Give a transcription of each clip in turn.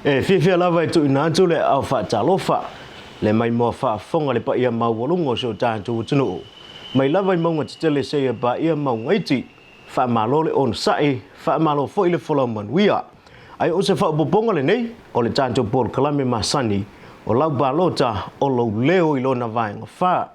Fia lava tu inatu le au fa talofa le mai mo fa fonga le pa ia mau volungo so tantu tunu mai lava mo ngat tele se ba ia mau ngaiti fa malo le on sai fa malo fo ile fola man wia ai o se fa bobonga le nei o le tantu por kalame masani o Lau Palota o lo leo ilo na vainga fa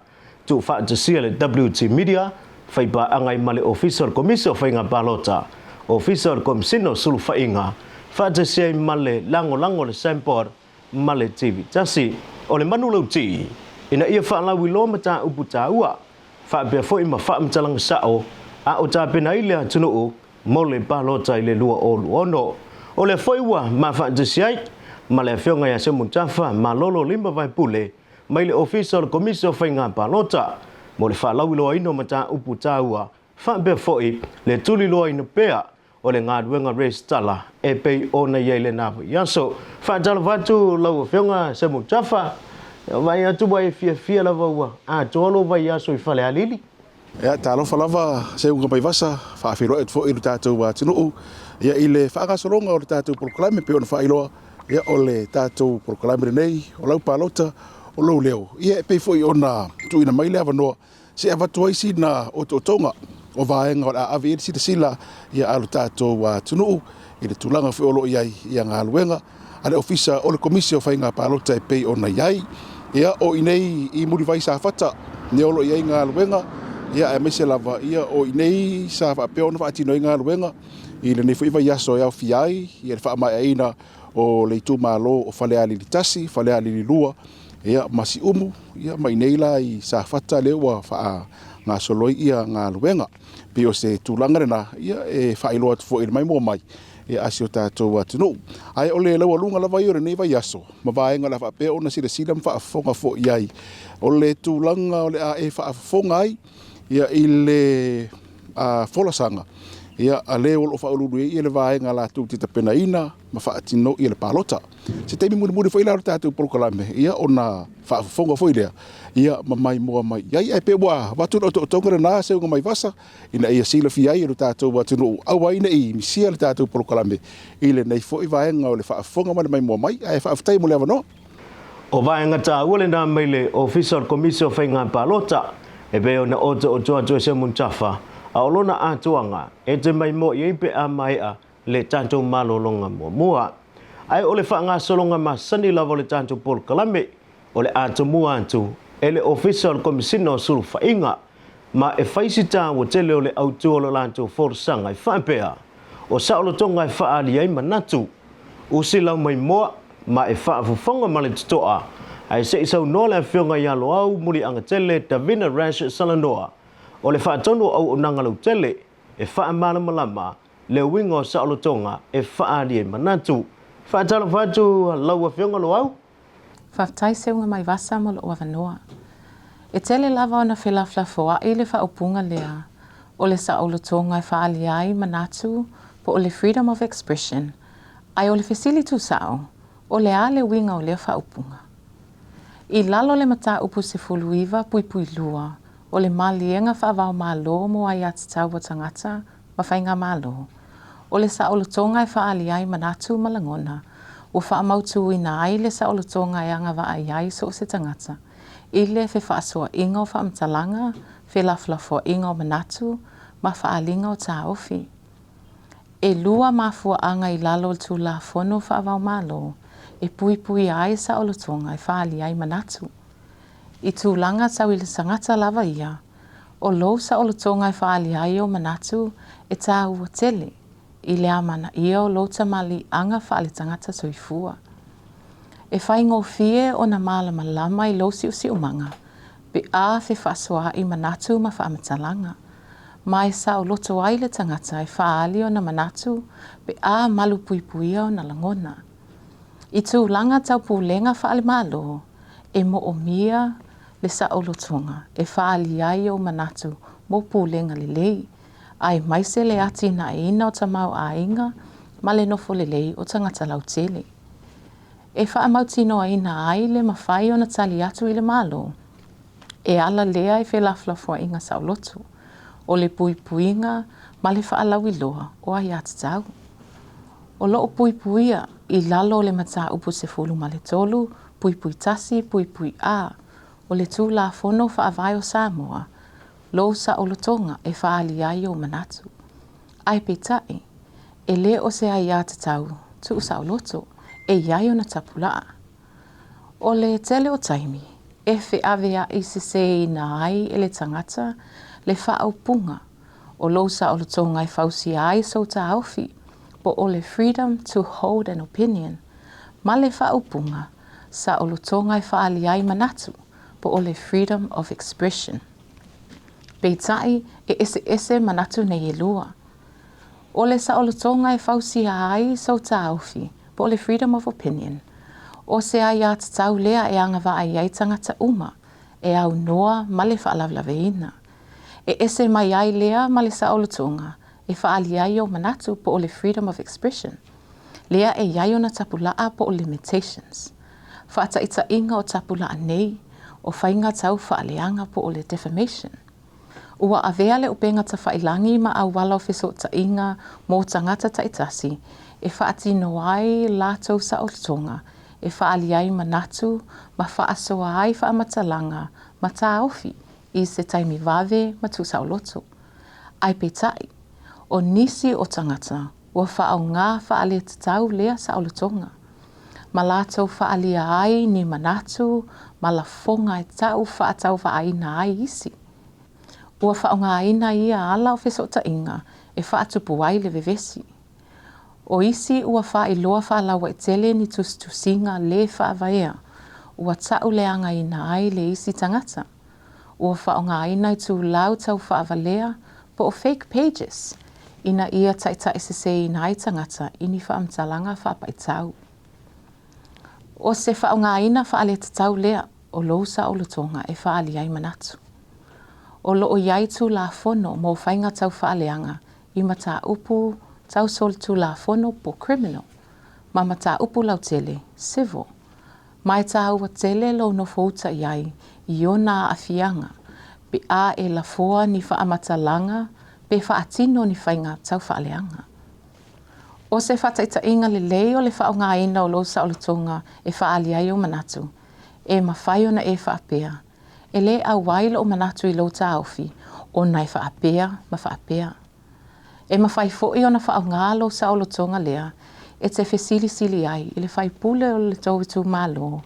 tu fa te sia le WT media fai ba angai male official commission fai nga Palota official commission sul fa inga fa te sia male lango le sempor male TV tasi o le manulo ti ina ia fa la wilo mata uputa ua fa be fo ima fa mtalang sao a o ta pena ile tunu mo le Palota ile lua o ono o le foi wa ma fa te sia ma le fionga ya se mutafa ma lolo limba vai pule mai le official commission fai nga Palota mo le fa la wilo ino mata uputa ua fa be foi le tuli lo ino pea o le ngaduenga race tala e pei ona yele na yaso fa tala vatu lo fionga se mutafa vai atu vai fia lava ua a tolo vai yaso I fale alili ya talo falava se unga pai vasa fa firo et fo I tatu wa tinu ya ile fa ga soronga o tatu proclame pe on fa ilo ya ole tatu proclame nei o Lau Palota o lo leo ia pe fo ona tu ina mai leva no se avatu ai sina o totonga o vaenga o avi si sila ia alu tatu wa tinu ile tulanga fo lo ia nga luenga ale ofisa o le komisio fa nga Palota e pe ona iai ia o inei I muri vai sa fata ne o lo ia nga luenga ia e mese lava ia o inei sa fa pe ona fa tino nga luenga ile ne foi vai aso ia fiai ia fa mai ina o le tu malo o fale ali tasi fale ali lua ia masi umu ia mai nei la I sa fata le wa fa nga solo ia nga luenga pe o se tulanga na ia e fa ilo at fo mai mo mai ia asio tato wa tunu ai ole le walunga lava io nei vai aso ma vaenga la fa pe ona sila sila fa fonga fo iai ole tulanga ole a e fa fonga ai ia ile a fola sanga ia ale o fa ulu ia le vaenga la tu tita pena ina ma fa tino ia le Palota se te muri foi la tato proclame ia ona fa fonga foi le ia mai mo mai ia e pe wa watu o tonga na se mai vasa ina ia sila fi ai tato wa tino au wa ina I misia le tato proclame ile nei foi vaenga o le fa fonga mai mo mai ai fa tai mo le no o vaenga ta ule na mai le official commission fai nga Palota e be ona o se muntafa aolona atuanga e te mai mo I pe a mai a le tanto malolonga mua ai ole fa nga solonga ma sani lava le tanto por kalame ole atu mua atu ele official commission sul fa inga ma e faisita wo tele ole autu ole lanto for sanga fa pea o sa ole tonga fa ali ai manatu o sila mai mo ma e fa fonga male toa ai se so no le fionga ya lo au muri anga tele Davina Rash Salanoa ole fa tono au nanga lo tele e fa mala malama le wingo sa lo tonga e fa ali manatu fa tala fatu lo fionga lo au fa tai se unga mai vasa mo lo avanoa e tele lava ona felafla foa ile fa opunga lea ole sa lo tonga fa ali ai manatu po ole freedom of expression ai ole facility sao ole ale winga ole fa opunga I lalo le mata upu se fuluiva pui lua o le malienga whaavao malo mo ai ati tau wa tangata ma whainga malo. O le sa olotonga e whaali ai manatu malangona o wha mautu ina ai le sa olotonga e anga wa ai ai so se tangata. Ile fe whaasua inga o whaamtalanga, fe laflafo inga o manatu ma whaalinga o ta ofi. E lua mafua anga I lalo tu la fono whaavao malo e pui ai sa olotonga e whaali ai manatu. I tūlanga tau I le sangata lava ia, o lou sa olotonga e whaali ai o manatu e tā ua tele, I le amana ia o lou tamali anga whaali tangata soifua. E whai ngofie o na malama lama I lou si umanga, pe a fe whasoa I manatu ma whaamatalanga. Mai sa o loto ai le tangata e whaali o na manatu, pe a malu pui o na langona. I tūlanga tau pūlenga whaali malo, e mo o mia le sa olotonga, e whaali ai o manatu mo pūlenga le lei, ai maise le ati na ina o tamau a inga, ma le nofo le lei o tangata lau tele. E whaamautino a ina ai le mawhai o na tali atu I le malo, e ala lea I whelaflafua inga sa olotu, o le puinga ma le whaalawi loa o ai ati tau. O loo puipuia I lalo le mata upu se fulu ma le tolu, puipui tasi, puipui a, o le tū la fono whaavai o Samoa, lo sa o lotonga e whaali ai o manatu. Ai peitai, e le o se ai a tatau, tu sa o loto, e iai o na tapulaa. O le tele o taimi, e whi avea I se ina ai e le tangata, le whaau punga, o lo sa o lotonga e whausi ai so ta aufi, po o le freedom to hold an opinion, ma le whaupunga sa o lotonga e whaali ai manatu, po o le freedom of expression. Peitai e ese manatu nei e lua. O le sa o lotonga e whausi ai so ta aufi, po o le freedom of opinion, o se ai a tatau lea e anga wa ai tangata uma, e au noa ma le whaalavlaveina. E ese mai ai lea ma le sa o lotonga, e whaali ai o manatu po o le freedom of expression. Lea e iai o na tapulaa po o limitations. Whaata ita inga o tapulaa nei, o whainga tau whaaleanga po o le defamation. Ua avea le upenga ta whailangi ma au wala o fiso ta inga mō tangata ta itasi, e whaati noai lātou sa o tonga, e whaali ai manatu, ma whaasoa ai whaamatalanga, ma tā ofi, I se taimi vave ma tu sa o loto. Ai peitai, o nisi o tangata, ua whaau ngā whaale tatau lea sa o lotonga. Ma lātou whaalia ai ni manatu, ma la fonga e tau whaatau whaaina ai isi. Ua whaau ngā ina ia ala o fiso ta inga, e whaatupu ai le vevesi. O isi ua wha iloa whaalawa e tele ni tusinga le whaavaea, ua tau leanga ina ai le isi tangata. Ua whao ngā ina I tū lau tau whaavalea po o fake pages, ina ia taita SSA ina ai tangata ini whaamtalanga whaapaitau. O se whao ngā ina whaale tatau lea o lousa o lotonga e whaali ai manatu. O loo iai tū la fono mō whainga tau whaaleanga I mata upu tau sol tū la fono po criminal, ma mata upu lau tele, civil. Mai tā ua tele lo no fouta iai I ona afianga, pe a e la foa ni whaamatalanga, pe whaatino ni whainga tau whaaleanga. O se whataita inga le lei o le whao ngā ina o losa o lotonga e whaali ai o manatu, e mawhai ona e whaapea, e le au waila o manatu I lota aufi, o nai whaapea ma whaapea. E mawhai fo'i ona whao ngā losa o lotonga lea, e te whesili sili ai, I le whai pule o le tauitu mālo,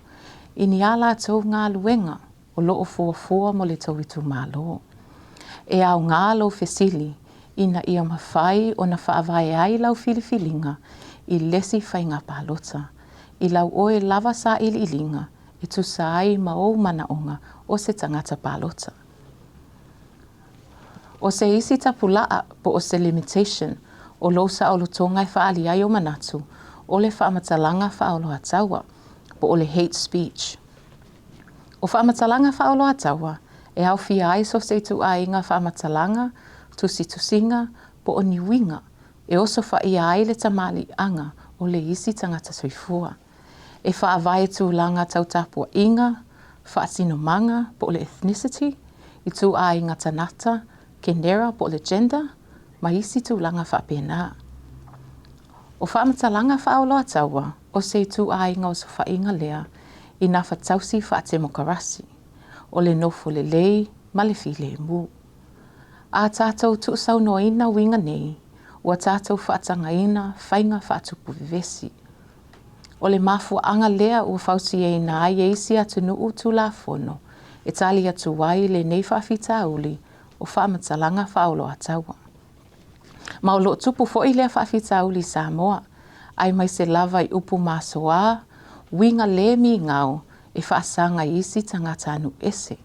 I ni ala tau ngā luenga, o loo fua mo le tauitu mālo. E au ngā lo whesili, ina ia mawhai o na whaavai ai lau filifilinga, I lesi whainga Palota, I lau oe lava sa ililinga, e tu sai ma o manaonga o se tangata Palota. O se isi tapulaa po o se limitation, o losa o lotonga e whaali ai o manatu, o le whaamatalanga whaoloa taua, po o le hate speech. O whaamatalanga whaoloa taua, e au fia ai so se tu a inga whaamatalanga, tusinga, po o niwinga, e oso whaia ai le tamali anga o le isi tangata soifua. E whaavai tu langa tautapua inga, whaasino manga po o le ethnicity, I tu a inga tanata, kenera po o le gender, ma isi tu langa whaapena. O whaamatalanga whaoloa taua, o se tu a inga o so whainga lea, I na whatausi whaatemokarasi, o le nofo le lei, ma le file mu. A tātou tu sau no ina winga nei, ua tātou whaatanga ina, whainga whaatupu vivesi. O le mafua anga lea ua whausi e ina ai e isi atu nuu tu la fono, e tali atu wai le nei whaafita uli, o whaamatalanga whaoloa taua. Ma o lo tupu fo'i lea whaafita uli Samoa, ai mai se lava I upu masoa, winga le mi ngau, e whaasanga isi tangata anu ese.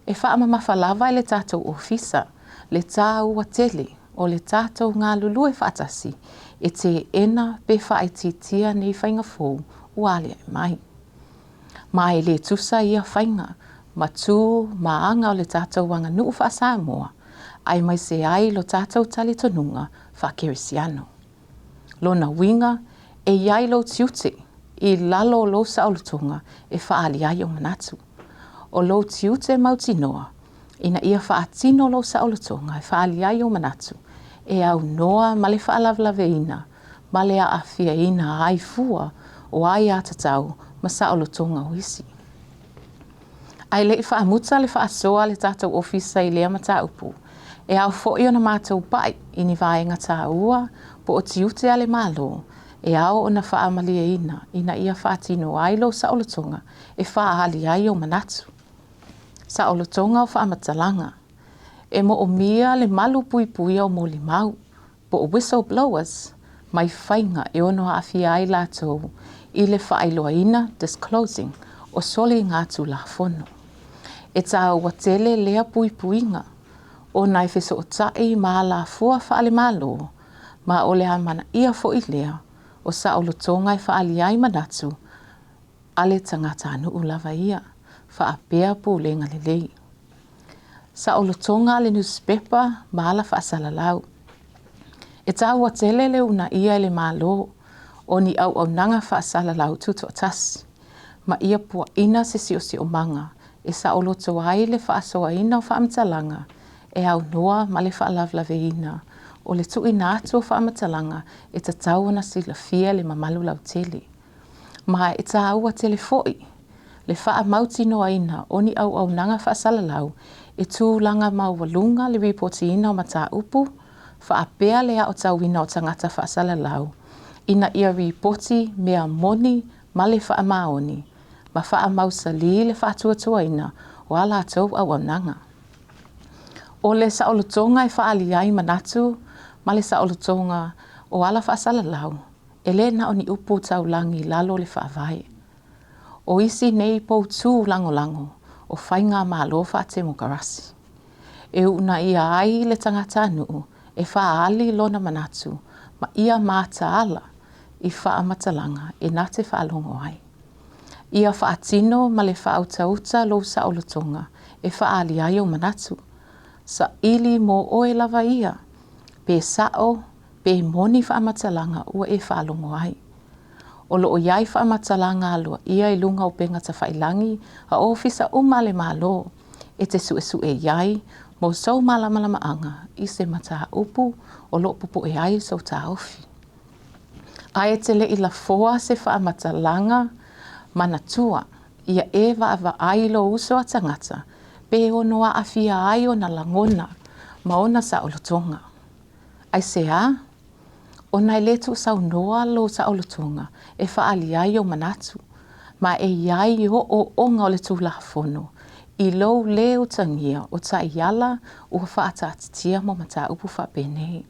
E whaamamawhalawa le tātou ofisa, le tā ua tele, o le tātou ngā lulu e whaatasi, e te ena pe whaititia nei whainga fōu, uale ai mai. Mai le tusa ia whainga, ma tū, ma anga o le tātou wanga nuu wha Samoa, ai mai se ai lo tātou tali tonunga wha Kerisiano. Lona winga, e iai lo tiute, I lalo lo saulutunga e whaali ai o manatu. O lo tiute mautinoa, ina ia whaatino lo saulutunga e whaali ai o manatu, e au noa ma le whaalavlaveina, ma le aafia ina ai fua o ai a tatau ma saʻolotoga o isi. Ai leʻi faamuta le faasoa le tatou ofisa i lea mataupu e au foʻi ona matou paʻi i ni vaega tāua po o tiute a le malo e ao ona faamaliaina ina ia faatino ai lou saʻolotoga e faaali ai o manatu. Saʻolotoga o faamatalaga e moʻomia le malu puipuia o molimau po o whistleblowers mai faiga e ono aafia ai latou i le faailoaina disclosing o soliga atu lafono. E tāua tele lea puipuiga ona e fesootaʻi ma lafua faalemalo ma o le amanaʻia foʻi lea o saʻolotoga e faali ai manatu a le tagata anuu lava ia faapea pulega lelei. Saʻolotoga a le newspaper ma la faasalalau. E tāua tele le una ia le malo o ni auaunaga faasalalau tutoʻatasi ma ia puaʻina se siʻosiʻomaga e saʻoloto ai le faasoaina o faamatalaga e aunua ma le faalavalaveina o le tuuina atu o faamatalaga e tatau ona silafia le mamalu lautele. Ma e tāua tele foʻi le faamautinoaina o ni auaunaga faasalalau e tulaga maualuga le ripotiina o mataupu faapea le aʻo tauina o tagata faasalalau ina ia ripoti mea moni ma le faamaoni ma faamausali le faatuatuaina o a latou auaunaga. O le saʻolotoga e faali ai manatu ma le saʻolotoga o ala faasalalau e lē na o ni upu taulagi lalo le faavae. O isi nei poutu lagolago o faiga malo faatemokarasi. E una ia ai le tagata anuu e faaali lona manatu ma ia mataala i faamatalaga e na te faalogo ai. Ia faatino ma le faautauta lou saʻolotoga e faali ai o manatu. Saʻili mo oe lava ia, pe saʻo, pe moni faamatalaga ua e faalogo ai. O loo iai faamatalaga aloa ia i luga o pega tafailagi a ofisa uma le malo e te suʻesuʻe iai mo sou malamalamaaga i se mataupu o loo popoʻe ai sou taofi. Ae te leʻi lafoa se faamatalaga manatua ia e vaavaai lo uso a tagata pe ono aafia ai ona lagona ma ona saʻolotoga. Ai seā ona e lē tuusaunoa lo saʻolotoga e faali ai o manatu ma e iai o le tulafono i lou lē o tagia o taʻiala ua faatatitia mo mataupu faapenei.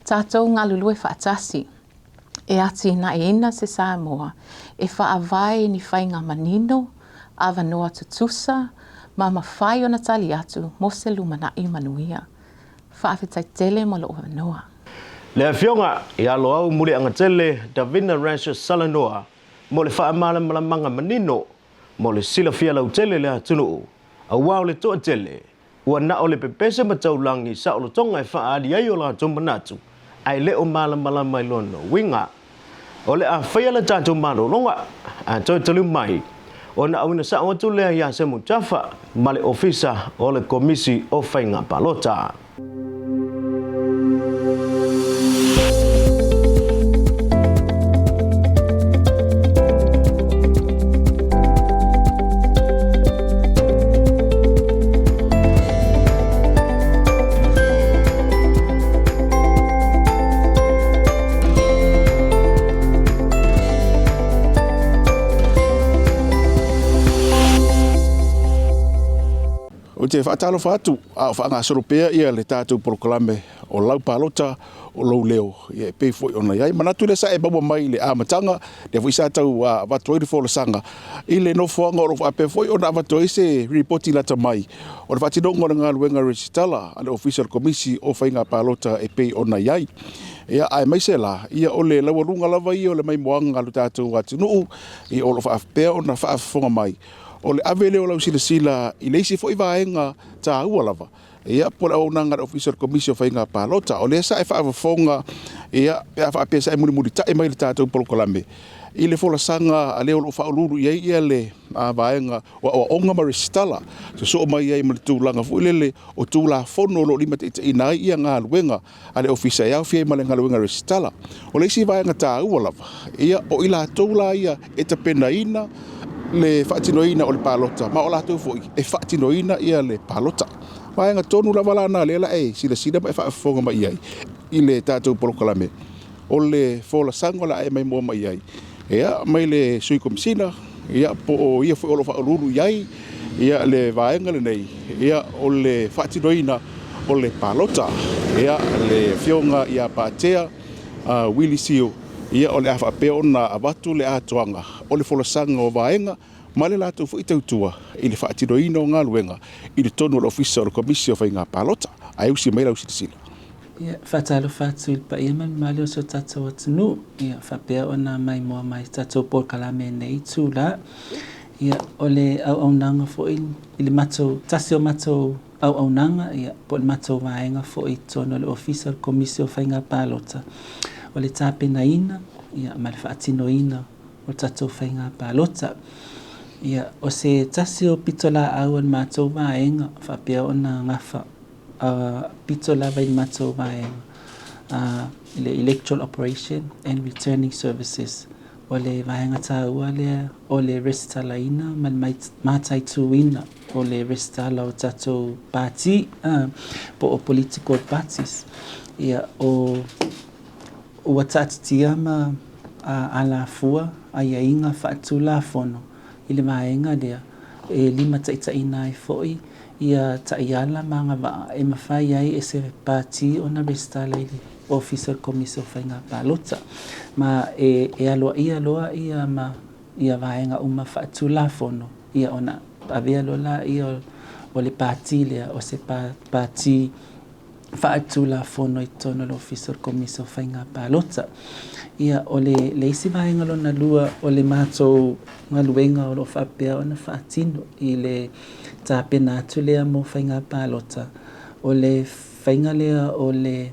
Tatou galulue faatasi e atinaʻiina se Samoa e faavae ni faiga manino avanoa tutusa ma mafai ona tali atu mo se lumanaʻi manuia. Faafetaitele mo loo avanoa. Le afionga ia lo au muri anga tele Davina Rancho Salanoa mo le faamalamanga manino mo le silafia lau tele le atunu a wao le toa tele ua na o le pepese mataulangi saʻolotoga e faaali ai o latou manatu ai le o malamalama i lono winga o le a whaia le tātou malolonga a toi talu mai o na awina sa atu lea ia se mutafa ma le ofisa o le komisi o Lau Palota. O te whaatalo whaatu a whaangasoro pēr ia le tātou proklame o Lau Palota o Lou Leo. Ia e pei fwoi ona iai. Manatu le sa e bawa mai le amatanga, le fwoi sa tau watoe ri fōla sanga. I le no whoanga o rofa pe fwoi ona watoe se reporti lata mai. O le whatinonga ngā luenga recitala a le official komisi o Lau Palota e pei ona iai. Ia ai mai se la, ia o le lawarunga lava i o le mai moanga lu tātou atunuu i o lo whaafpea ona whaafonga mai. O le avele o lau sila i leisi fo i vaenga tā ua lava. Ia po la onanga official commission fa Lau Palota o le sa e fa fonga ia pe fa pe sa muri muri ta e mai le tātou polokolame. I le folasanga a leo lo whaoluru iei ia le vaenga o onga maristala. So mai iei ma le tūlanga fuilele o tūla fono lo lima te inai ia ngā luenga a le ofisa iau fie ma le ngā luenga ristala. O le isi vaenga tā ua lava. Ia o ila tūla ia e ta pena ina le whaatinoina o le Palota. Ma o la tū fo e whaatinoina ia le Palota. Vaenga tonu lava lana lela sila ma e whaafonga mai iei. I le tātou polokalame. O le folasanga la e mai mua mai iei. Ia mai le sui komisina, ia po o ia foi o lo whaoluru iai, ia le vaenga le nei, ia o le whaatinoina o le Palota, ia le fionga ia Pātea, Willy Sio, ia o le awhapea o na awatu le atoanga, o le folasanga o vaenga, ma le lātou fu i tautua, i le whaatinoina o ngā luenga, i le tonu o le ofisa o le komisi o whai ngā Palota, a eusi mai lau sitasila. Ia whatalo whatu il pa ia man mali o so tatou atunu. Ia whapea o nā mai mua mai tatou pōkalame nei tūla. Ia o le au nanga fo i le matou, tasi o matou au nanga. Ia po le matou vaenga fo i tono le ofisa o komisi o whai ngā Palota. O le tāpena ina, ia ma le whaatino ina o tatou whai ngā Palota. Ia o se tasi o pitola au an matou vaenga, whapea o nā ngafa. Pito lava in matou vaenga le Electoral Operation and Returning Services o le vaenga tāua lea o le restala ina man mātai tuina o le restala o tatou pāti po o political parties ia o watatitia ma a la fua a ia inga whaatu la fono i le vaenga lea e lima taitaina e foi ia taiala manga va e mawhai ai e se pāti o na restala i officer komisio whai ngā Palota. Ma e aloa ia ma ia vaenga uma whaatu la fono ia ona avea lola ia o le pāti lea o se pāti whaatu la fono i tono le officer komisio whai ngā Palota. Ia o le isi vaenga lona lua o le mātou ngā luenga o lo whapea o na whaatino i le tāpena atu lea mo whai ngā Palota. O le whainga lea o le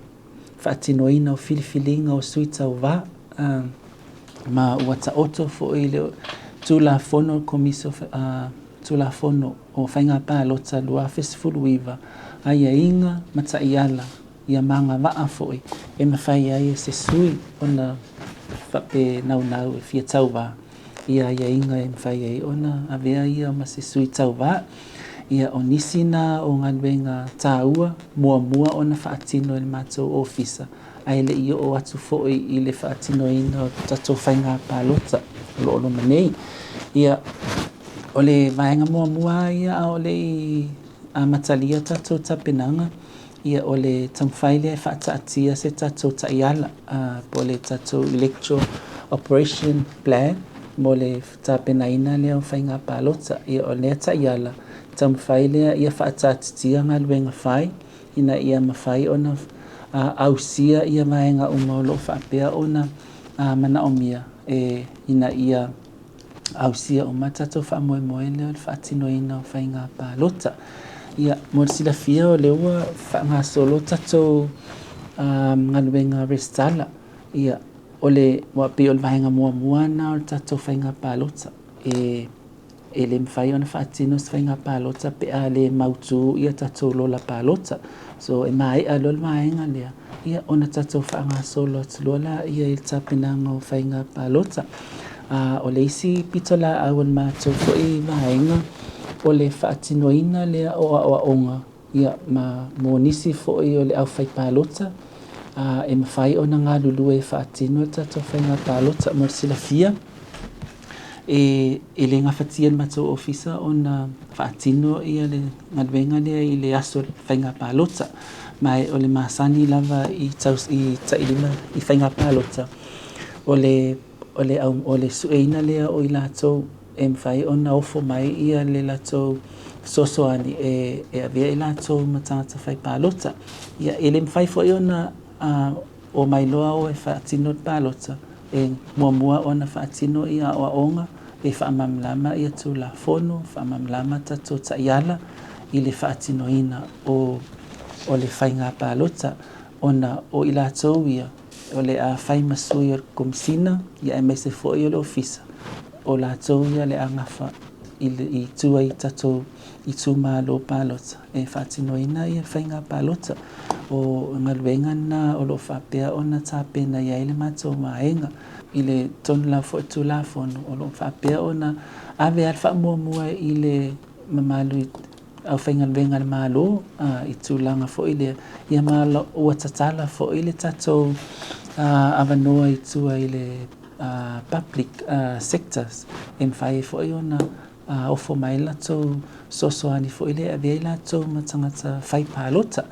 whaatinoina o filifilinga o suita o wā. Ma wata oto fo i le tūla fono komisio tūla fono o whai ngā Palota lua festival wiva. Aia inga mata iala ia manga waa foi e mawhai ai e se sui ona whape nau e fia tauwa ia inga e mawhai ai ona avea ia ma se sui tauwa ia o nisina o ngalwenga tāua mua ona whaatino e mātou ofisa ai le ia o atu foi i le whaatino ina o tatou whai ngā Palota lo manei ia o le vaenga mua ia o le a matalia tatou tapenanga ia o le tamwhaile e whaataatia se tatou taiala po le tatou Electoral Operation Plan mo le tapenaina lea o whai ngā Palota ia o lea taiala tamwhaile ia whaataatia ngā luenga whai ina ia mawhai ona ausia ia vaenga umaulo whaapea ona mana omia ina ia ausia o matatou whaamoemoe leo le whaatinoina o whai ngā Palota. Ia mo sila fia o leua ngā solo tatou ngā luenga restala ia o le wapi o le vaenga mua na o tatou whai ngā Palota e le mwhai ona whaatino sa whai ngā Palota pe a le mautu ia tatou lola Palota so e mai a lola vaenga lea ia ona tatou wha ngā solo atulola ia il tapenanga o whai ngā Palota o le isi pitola awan mātou fo i vaenga o le whaatinoina lea o aonga ia ma mo nisi fo i o le au whai Palota e mawhai o na ngā lulu e whaatino tatou whai ngā Palota mo sila fia e le ngā whatian matou ofisa o na whaatino ia le ngadwenga lea i le aso whai ngā Palota mai o le masani lava i tailima i whai ngā Palota o le sueina lea o i lātou e mwhai ona ofo mai ia le latou sosoani e avea i lātou matangata whai Palota ia e le mwhai fo i ona o mai loa o e whaatino Palota e mua ona whaatino ia o aonga e whaamamlama ia tū la fono whaamamlama tatou taiala i le whaatino ina o le whai ngā Palota ona o i lātou ia o le a fai masui o komisina ia e mai se fo'i o le ofisa o lātou ia le angafa i tua i tatou i tu Lau Palota e whaatinoina ia whainga Palota o ngaluenga na o lo whapea o na tāpena ia ele mātou maenga i le tonu lau fo tu la fono o lo whapea o na ave al wha mua i le mamalu au whainga luenga le malo i tūlanga fo i le ia malo ua tatala fo i le tatou avanoa i tua i le public sectors e mwhai fo i ona ofo mai la tau sosoani fo i le avea i la tau matangata whai Palota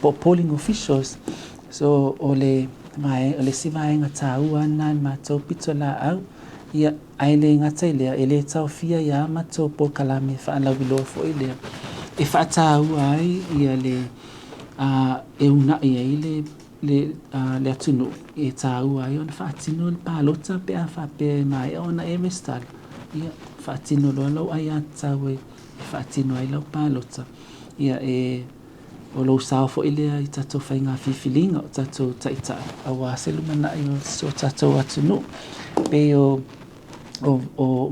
po polling officials so o le sivaenga tāua ana mātou pito la au ia aile ngata i lea ele tau fia ia mātou po kalame whaalawiloa fo i lea e whaatāua ai ia le e una ia i le atunu e tāua ai ona whaatino le Palota pe a whape mai ona e mestala ia whaatino loa lau ai atau e whaatino ai Lau Palota ia e o lo sao fo ilea i tatou whainga whiwhilinga o tatou taita a wāselu mana i o so tatou atunu pe o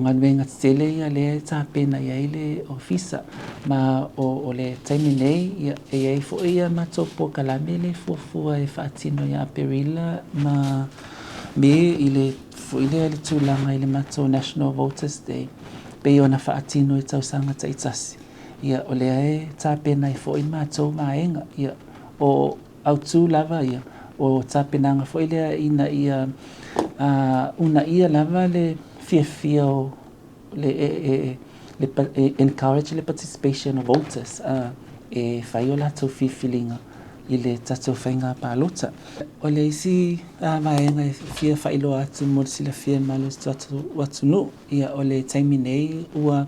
nganuenga tele ia lea tā pena ia i le ofisa ma o le taimi nei ia e ei fo ia matou po kalame le fuafua e whaatino ia perila ma me i le fo ilea le tūlanga i le matou National Voters Day pe o na whaatino i tausanga taitasi ia o lea e tāpena i fo i mātou maenga ia o autu lava ia o tāpenanga fo i lea ina ia una ia lava le fia o le encourage le participation of voters e whai o lātou whiwhilinga i le tatou whainga Palota. O le isi maenga e fia whailo atu mo sila fia malo tatou watunu ia o le taimi nei ua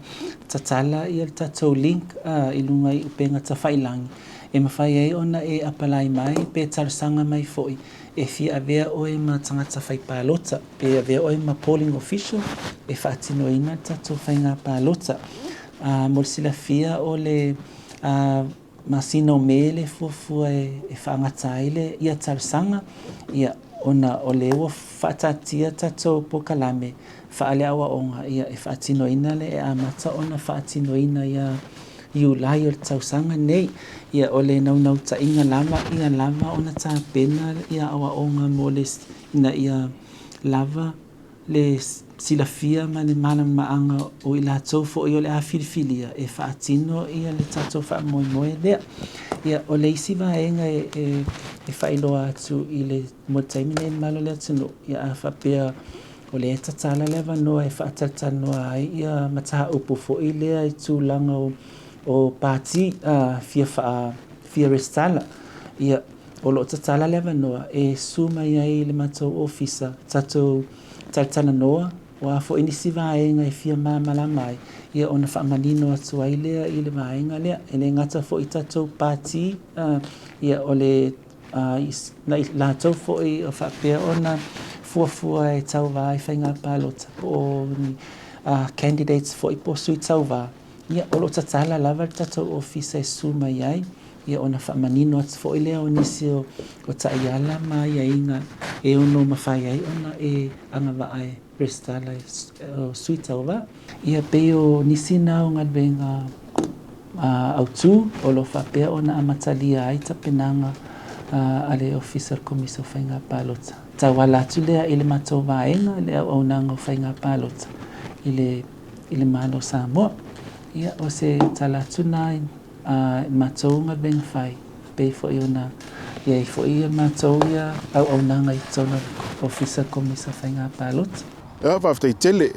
tatala ia le tatou link i lunga i upenga ta whailangi. E mawhai ei ona e apalai mai pe tarsanga mai foi e fia avea oe ma tangata whai Palota pe avea oe ma polling official e whaatino ina tatou whainga Palota. Mo sila fia o le masino mele fuafua e whaangata ile ia tarsanga ia ona o lewa whaatatia tatou po kalame whaale awa onga ia e whaatino ina le e amata ona whaatino ina ia iulai o le tausanga nei ia o le naunau ta inga lava ona ta pena ia awa onga mo le ina ia lava le silafia ma le mana maanga o i lātou fo i o le a whiriwhilia e whaatino ia le tātou wha moe lea. Ia o le isi vaenga e whailoa atu i le motaimine malo le atunu ia a whapea o le tatala le wanoa e whaatatanoa ai ia mataha upu fo i lea i tūlanga o pāti fia restala ia o lo tatala le wanoa e suma iai le matou ofisa tātou taitana noa o a fo inisi vaenga e fia mamala mai ia ona whaamanino atu ai lea i le vaenga lea e le ngata fo i tatou pāti ia o le lātou fo i o whapea ona fuafua e tau vā i whainga Palota o candidates fo i posu i tau vā ia o lo tatala lava tatou ofisa e suma iai ia ona whaamanino atu fo i lea o nisi o taiala ma ia inga e ono mawhai ai ona e anga wa ai prestala o suita o wa. Ia peo nisi na o ngalwenga autu o lo whapea ona amatalia ai tapenanga ale officer komiso whainga Palota. Tawala atu lea ile matou vaenga lea au nanga whainga Palota ile malo Samoa. Ia o se talatu nai matou ngalwenga whai pe fo i ona ia i fo i matou ia au nanga i tona officer komiso whainga Palota. Ia whaftai tele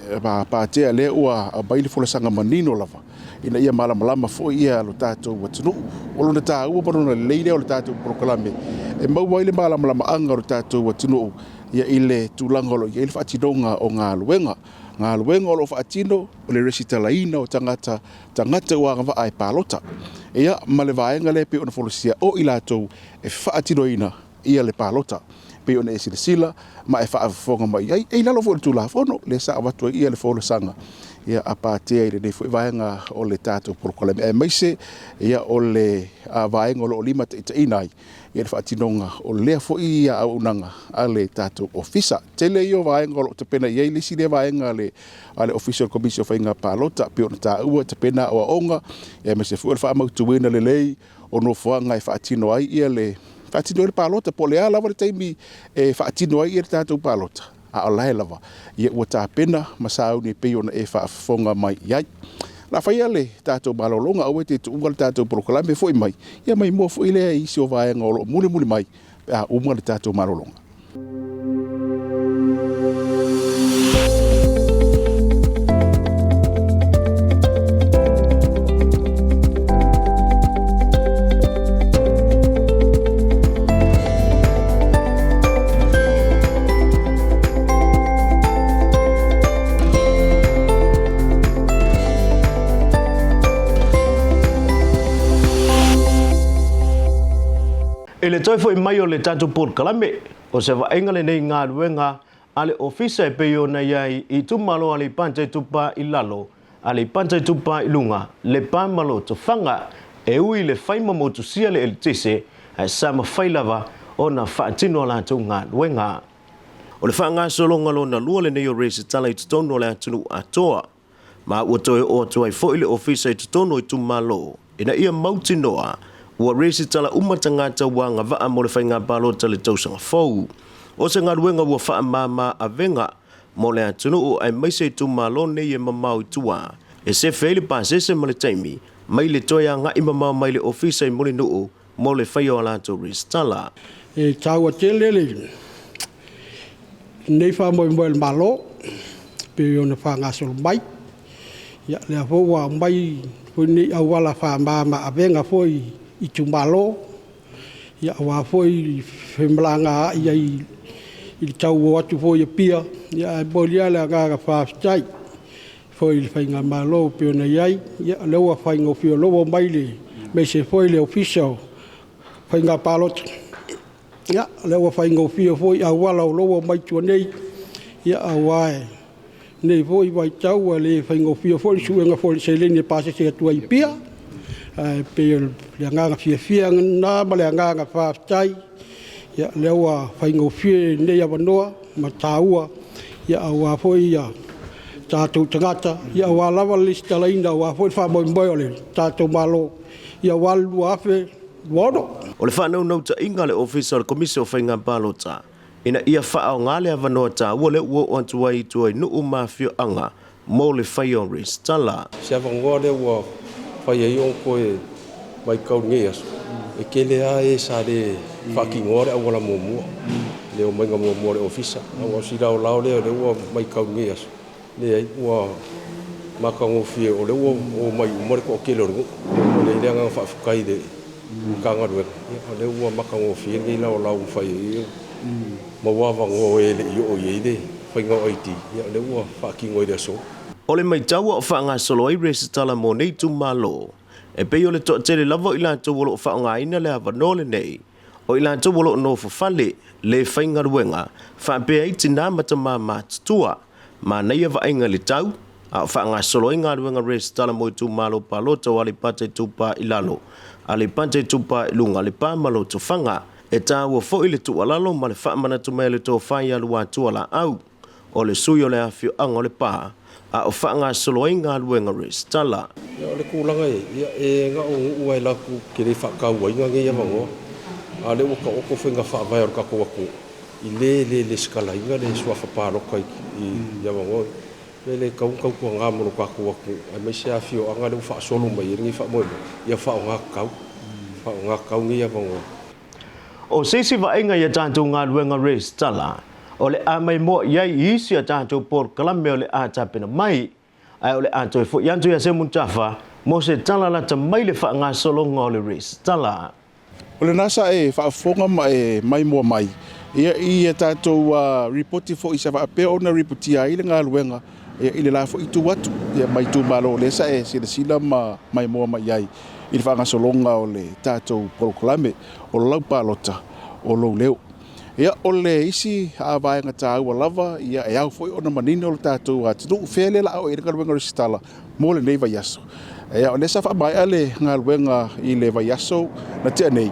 pātea lea ua baile folasanga manino lava. Ina ia malama fo ia lo tātou watunu. O lona tā ua parona leile o lo tātou proklame. E maua ile malama anga o lo tātou watunu. Ia ile tūlangolo, ia ile whaatinonga o ngā luenga. Ngā luenga o lo whaatino o le resitalaina o tangata ua ngā ai Palota. Ia male vaenga le pe ona folosia o ilatou e whaatinoina ia le Palota. Pe ona e sila ma e whaafonga mai ai lalo fo le tūlafono le sa watu ia le folasanga. ia apatea i le foi vaenga o le tatou proklame e maise ia o le vaenga o lo lima te inai ia le whaatinonga o lea foi ia au unanga a le tatou ofisa tele i o vaenga o lo te pena ia i lisi le vaenga ale official commission whainga Palota pio na ta ua te pena o aonga ia maise fu le wha amautuwena le lei o no fuanga e whaatino ai ia le whaatino i le Palota po le ala wale taimi e whaatino ai ia le tatou Palota a o lai lava ia ua tā pena masau ni peo na e whaafonga mai iai. La whaia le tātou malolonga au e te tuunga le tātou proklame foi mai. Ia mai mua foi lea isi o vaenga o lo muli mai a unga le tātou malolonga. E le toi foi mai o le tatu por kalame o se va engale nei ngā ruenga ale ofisa e peo na iai i tumalo ale pantai tupa i lalo ale pantai tupa i lunga le pamalo to fanga e ui le faima motu sia le elitise ai sama failava o na whaatino la tu ngā ruenga o le whaanga solonga lo na lua le nei o resi tala i tutono le atunu atoa ma ua toi o tuai fo i le ofisa i tutono i tumalo ina ia mautinoa ua resi tala umatangata wanga vaa mo le whainga Palota le tausanga fau. O se ngā ruenga ua wha mama a venga mo le atunu o ai maise tu malo ne ye mamau tua. E se feile pasese mo le taimi, mai le toia nga i mamau mai le ofisa i mole nuu mo le whaio alato resi tala. E taua tele le nei wha mo le malo, pe o na wha ngasol mai. Ia le a fōua mai, pui ni awala wha mama a venga foi i tumalo ia wa foi femlanga ia i tau o atu foi pia ia bolia la ga fa stai foi fainga malo pe na ia le wa fainga fio lo mai le me se foi le official fainga Palota ia le wa fainga fio foi a wala lo mai tu nei ia wa nei foi vai tau le fainga fio foi suenga foi se le ne pase se tu ai pia pe le nganga fia na ma le nganga fa tai ya le wa faingo fie ne ya vanoa ma taua ya wa foi ya tatu tangata ya wa lava lista laina wa foi fa mo le tatu malo ya wa lua fe wono o le whanau nau ta inga le official commission whainga Palota ina ia whaao ngā lea vanoa ta ua le ua o antuai tuai nuu mafio anga mo le whaio resi tala. Sia vangoa le ua whai e ion koe mai kau nge aso. E kele a e sa le whaki ngore a wala mua. Leo mainga mua le ofisa. A wa si rao lao leo le ua mai kau nge aso. Le ai ua maka ngofie o le ua o mai umare ko kele o ringu. Le le anga whaafukai le kanga ruek. Le ua maka ngofie nge lao lao whai e ion. Ma wawa ngo e le i o ye le whai ngau aiti. Le ua whaki ngoi le aso. O le mai taua o whaanga solo ai resi tala mo nei tu malo. E pei o le toa tere lava i lanto wolo o whaanga ina le hava nole nei. O i lanto wolo no fafale le whainga ruenga. Whaapea i tina mata mama tutua. Ma nei a vaenga le tau. A o whaanga solo i ngā ruenga resi tala mo i tu malo Palota o alipate tupa i lalo. Alipate tupa i lunga le pāmalo tu whanga. E tā ua fo i le tu alalo ma le whaamana tu mea le tō whai alua tua la au. O le sui o le awhio anga o le pā. A o whaanga solo i ngā ruenga resi tala. Ia o le kūlanga e ngā o ua e laku ke re whakau ai ngā ngea wangoa. A le uka oko whenga whaavai ar kako wako. I le skala inga le sua whaparoka i ia wangoa. Le kau kua ngā mono kako wako. Ai mai se a whio anga le wha solo mai e ringi wha moino. Ia wha o ngā kau. Wha o ngā kau ngea wangoa. O sisi vaenga ia tātou ngā ruenga resi tala. O le amai mo iai isi a tātou por kalame o le ātapena mai. Ai o le ātou e fo iantu ia se muntafa mo se tala lata mai le wha ngā solonga o le resi tala. O le nasa e whaafonga mai mua mai. Ia i e tātou reporti fo i sa whaapea o na reporti a i le ngā luenga. Ia i le la fo i tu watu. Ia mai tu malo le sa e sila mai mua mai iai. I le wha ngā solonga o le tātou por kalame o Lau Palota o lo leo. Ia ole isi a vaenga tāua lava ia e au foi ona manino o tātou atunu fele la au e ngaluenga resitala mo le nei vai aso. Ia o lesa wha mai ale ngaluenga i le vai aso na tea nei.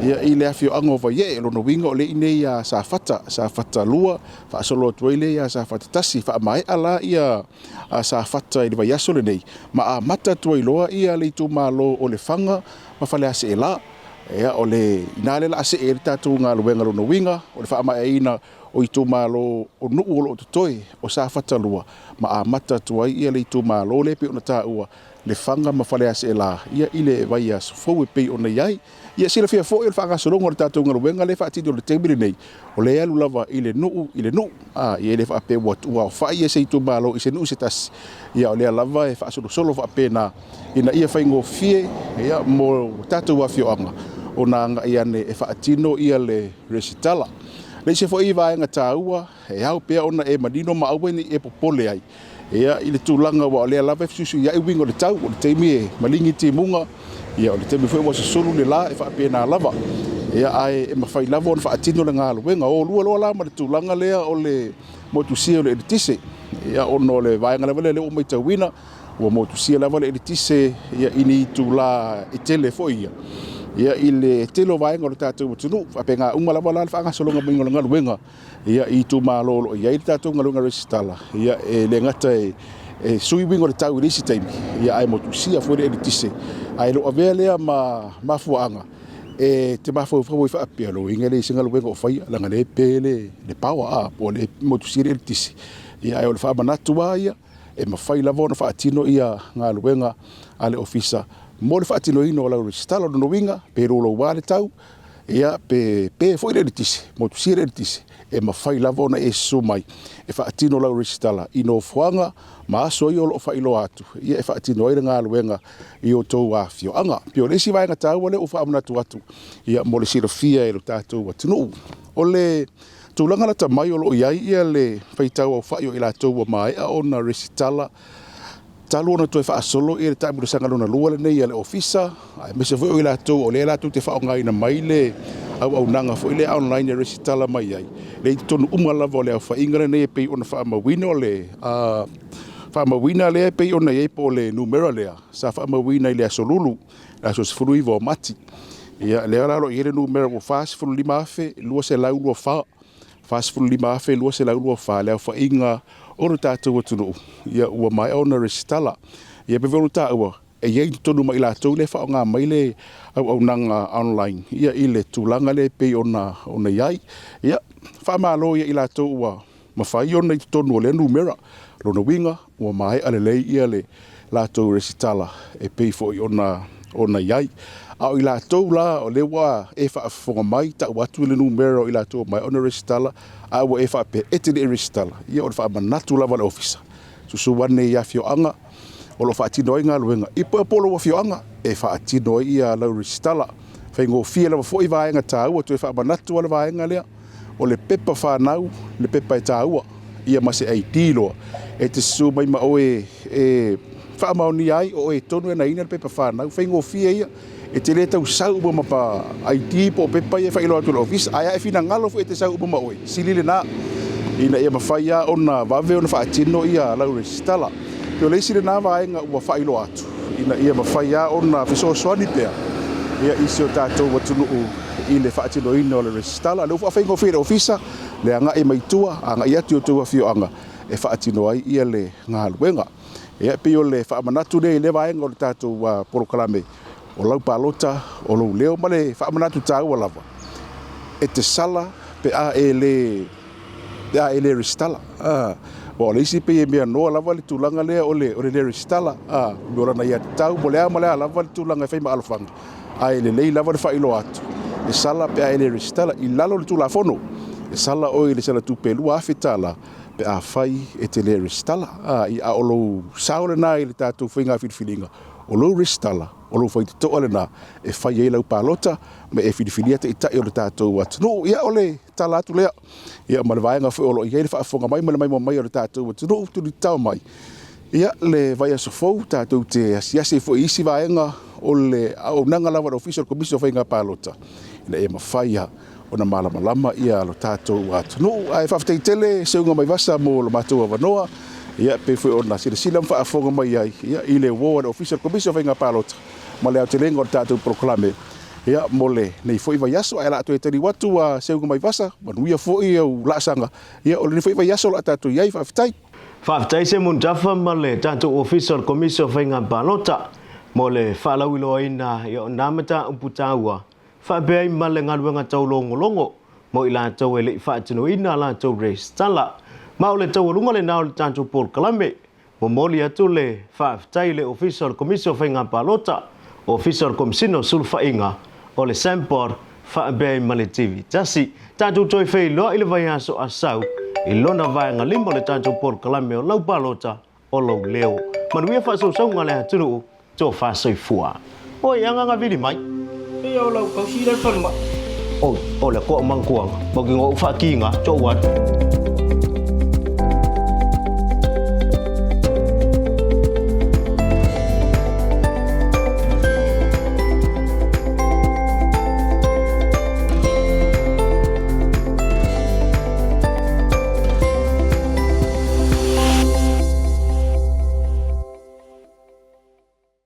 Ia i le afio ango vai e lono winga o le inei a sa fata lua wha asolo tuele ia sa fata tasi wha mai ala ia a sa fata i le vai aso le nei. Ma a mata tuailoa ia le tu malo o le fanga ma fale ase e la. Ea o le inale la ase e tātou ngā luenga lono winga, o le whaama e ina o i tō mālo o nuu o lo tutoi o sa whatalua, ma a mata tuai ia le i tō mālo le pe ona tā ua le whanga ma whale ase e la, ia ile vai a sofou e pe ona iai, ia sila fia fo i le whaanga sorongo o le tātou ngā luenga le whaatidi o le teimiri nei, o le alu lava i le nuu, ia le whaape ua o whai e se i tō mālo i se nuu se tasi, ia o le lava e whaasolo solo whaape na ina ia whaingo fie, ia mo tātou a fio anga. O nā anga i ane e whaatino ia le resitala. Lei se fo i vaenga tāua, e au pea ona e manino ma au ni e popole ai. Ia i le tūlanga wa o lea lava e fisusu ia i wingo le tau, o le teimi e malingi te munga, ia o le teimi fo e wasa solu le la e whaapea nā lava. Ia ai e mawhai lava o na whaatino le ngā luenga, o lua loa la ma le tūlanga lea o le motusia o le editise. Ia ono le vaenga lava le o mai tauina, o motusia lava le editise, ia ini tūla i tele fo ia. Ia i le telo vaenga o le tātou matunu, whapenga unga lava la le whaanga solonga mingo le ngaluenga, ia i tū mālolo, ia i le tātou ngaluenga resitala, ia e le ngata e sui wingo le tau i risi taimi, ia ai motusia fwere e le tise, ai lo avea lea ma fuanga, e te mafau i whaapea lo, inga le singa luenga o whaia, langa le pele, le pawa a, po le motusia e le tise, ia ai o le whaamanatua ia, e mawhai lava o na whaatino ia ngā luenga a le ofisa, mo le whaatino ino o lau resitala no winga, pe rolo wale tau, ia pe foi le tisi, mo tu sire le tisi, e mawhai lava ona e sumai, e whaatino lau resitala, ino fuanga, ma aso i o lo whailo atu, ia e whaatino aira ngā luenga i o tau a fio anga, pio lesi vaenga tau wale o whaamanatu atu, ia mo le sirafia e lo tātou atinu, o le tūlanga la tamai o lo iai ia le whaitau au whaio i la tau a mai a ona resitala, talo na toi whaasolo i le taimu le sangalona lua le nei le ofisa, ai mese fo i la tau o le la tau te whaonga ina mai le au nanga fo i le online e resitala mai ai. Le i tonu umalava o le au whainga le nei e pei ona whaamawina o le whaamawina le e pei ona i po le numera lea, sa whaamawina i le asolulu, la so sifuru iwa o mati. Ia le alaro i le numera o whaasifuru lima afe, lua se lau lua wha, whaasifuru lima afe, lua se lau lua wha, le au whainga o le tātou atunu, ia ua mai au na resitala, ia pewonu tāua, e iei tonu mai la tau le whaonga mai le au nanga online, ia i le tūlanga le pei ona iai, ia whamalo ia i la tau ua mawhai ona i tonu o le numera, lona winga, ua mai alelei ia le la tau resitala, e pei fo i ona iai, au i la tau la o le wa e whaafonga mai, ta watu le numero i la tau mai ona resitala, a ua e whaape ete le resitala, ia o le whaamanatu lava le ofisa. Susu wane ia fio anga, o lo whaatino i ngā luenga. Ipo e polo wa fio anga, e whaatino i a lau resitala. Whaingo fia lava fo i vaenga tā ua, tu e whaamanatu ala vaenga lea, o le pepa whanau, le pepa e tā ua, ia mase ai tīloa. E te su mai ma o e whaamaoni ai, o e tonu e na ina le pepa whanau, whaingo fia ia, e te le tau sau uba ma pa ID po pepa ia whailo atu la ofisa, aia e fina ngalo fu e te sau uba ma oe, silile na, ina ia mawhai a ona wave ona whaatino ia lau resitala, pio leisi le nā vaenga ua whailo atu, ina ia mawhai a ona fiso soani pea, ia isi o tātou watunuu i le whaatino ina o le resitala, le ufa whaingo whira ofisa, le anga e maitua, anga i atu o tua whio anga, e whaatino ai ia le ngā luenga, ia pio le whaamanatu nei le vaenga o le tātou porokalame, o Lau Palota, o Lau Leo, ma le whaamanatu tāua lava. E te sala pe a e le resitala. O le isi pe e mea noa lava le tūlanga lea o le resitala. Me ora na ia te tau, mo lea ma lea lava le tūlanga e whaima alofanga. A e le lei lava le whailo atu. E sala pe a e le resitala, i lalo le tūla fono. E sala o le sala tūpelua a whetala, pe a whai e te le resitala. I a o lou saole nā i le tātou whainga whiriwhiringa. O lou resitala, o lou whai te toa le nā, e whai e Lau Palota, me e whiriwhiria te itai o le tātou atunu. Ia o le tala atu lea, ia ma le vaenga whi olo, ia le whaafonga mai, ma le mai o le tātou atunu, tuli tau mai. Ia le vai aso fau, tātou te asiase fo isi vaenga, o le au nanga lawa official commission of Lau Palota. Ina e mawhaia, ona malama ia lo tātou atunuu ai whawhataitele seunga mai vasa mo lo mātua wanoa ia pe fui ona sila whaafonga mai ai ia i le War Official Commission whainga Palota ma le au te lenga o tātou proklame ia mole nei foi vai aso ai la to tari watu a seunga mai vasa manuia foi au lasanga ia o le foi vai aso la tātou iai whaafitai se mun jafa ma le tātou Official Commission whainga Palota mo le whalauilo ina ia o nāmata uputaua whaapea i ma le ngaruanga tau longo mo i la tau e le whaatino ina la tau race tala ma o le tau runga le nao le tātou Paul Kalame mo moli atu le whaafitai le Official Commission whainga Palota Official Commission sulfa inga o le Sampor whaapea i ma le TV tasi tātou toi whai loa i le vai aso asau i lona vai ngā limbo le tātou Paul Kalame o Lau Palota o lau leo manuia whaasausau ngā le hatunu tō whaasoifua o ianga ngā viri mai Hey, yo, lau kau sila son mak. o le ko mangkuang bagi ngo fa ki nga cho wat